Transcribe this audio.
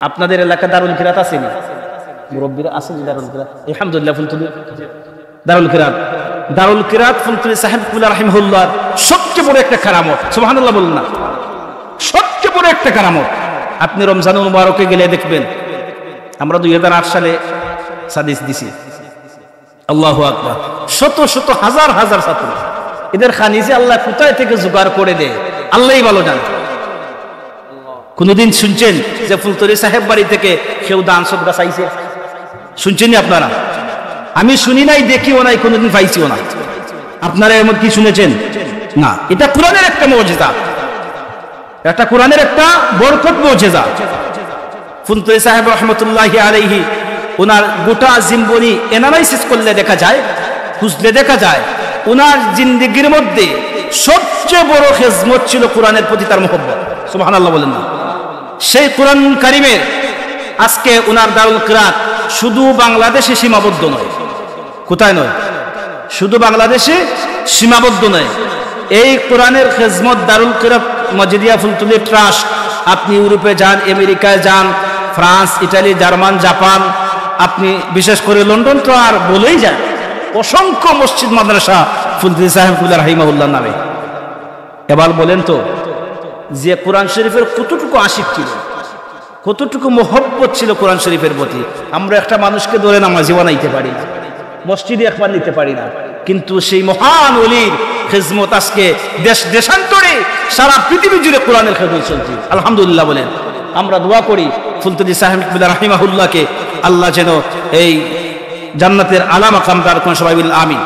আপনাদের এলাকা দারুল কিরাত আছে না? মুরব্বীরা আছে দারুল কিরাত? আলহামদুলিল্লাহ। ফুলতুলি দারুল কিরাত ফুলতুলি সাহেবুল্লাহ রাহিমাহুল্লাহ সবচেয়ে বড় একটা কারামত। সুবহানাল্লাহ বলুন না, সবচেয়ে বড় একটা কারামত। আপনি রমজানুল মুবারকে গেলে দেখবেন, আমরা 2008 সালে সাদিস দিছি, আল্লাহু আকবার, শত শত হাজার হাজার ছাত্র, এদের খানিজে আল্লাহ কোথায় থেকে জোগাড় করে দেয় আল্লাহই ভালো জানে। কোনদিন শুনছেন যে ফুলতলি সাহেব বাড়ি থেকে কেউ দান সদকা চাইছে? শুনছেন আপনারা? আমি শুনি নাই, দেখিও নাই, কোনদিন পাইছিও না। আপনারা এমন কি শুনেছেন? না। এটা কোরআনের একটা মুজিজা, এটা কোরআনের একটা বরকত মুজিজা। ফুলতলি সাহেব রহমতুল্লাহি আলাইহি ওনার গোটা জীবনী এনালাইসিস করলে দেখা যায়, খুঁজলে দেখা যায়, ওনার জিন্দেগির মধ্যে সবচেয়ে বড় খেজমত ছিল কোরআনের প্রতি তার মহব্বত। সুবহানাল্লাহ বলেন না? সেই কোরআন কারিমের আজকে ওনার দারুল কিরাত শুধু বাংলাদেশে সীমাবদ্ধ নয়। কোথায় নয়? শুধু বাংলাদেশে সীমাবদ্ধ নয়। এই কোরআনের খেজমত দারুল কিরাত মজিদিয়া ফুলতুলি ট্রাস্ট, আপনি ইউরোপে যান, আমেরিকায় যান, ফ্রান্স, ইটালি, জার্মান, জাপান, আপনি বিশেষ করে লন্ডন তো আর বলেই যান, অসংখ্য মসজিদ মাদ্রাসা ফুলতুলি সাহেবুল্লাহ রাহিমাহুল্লাহ নামে। এবার বলেন তো, যে কোরআন শরীফের কতটুকু আশিক ছিল, কতটুকু মোহব্বত ছিল কোরআন শরীফের প্রতি। আমরা একটা মানুষকে ধরে নামাজি বানাইতে পারি না, মসজিদে একবার নিতে পারি না, কিন্তু সেই মহান ওলির খেজমত আজকে দেশ দেশান্তরে সারা পৃথিবী জুড়ে কোরআনের খেজমত চলছে। আলহামদুলিল্লাহ বলেন। আমরা দোয়া করি ফুলতুলি সাহেবুল্লাহ রাহিমাহুল্লাহকে আল্লাহ যেন এই জান্নাতের আলা মাকাম দান করেন। সবাই বলেন আমিন।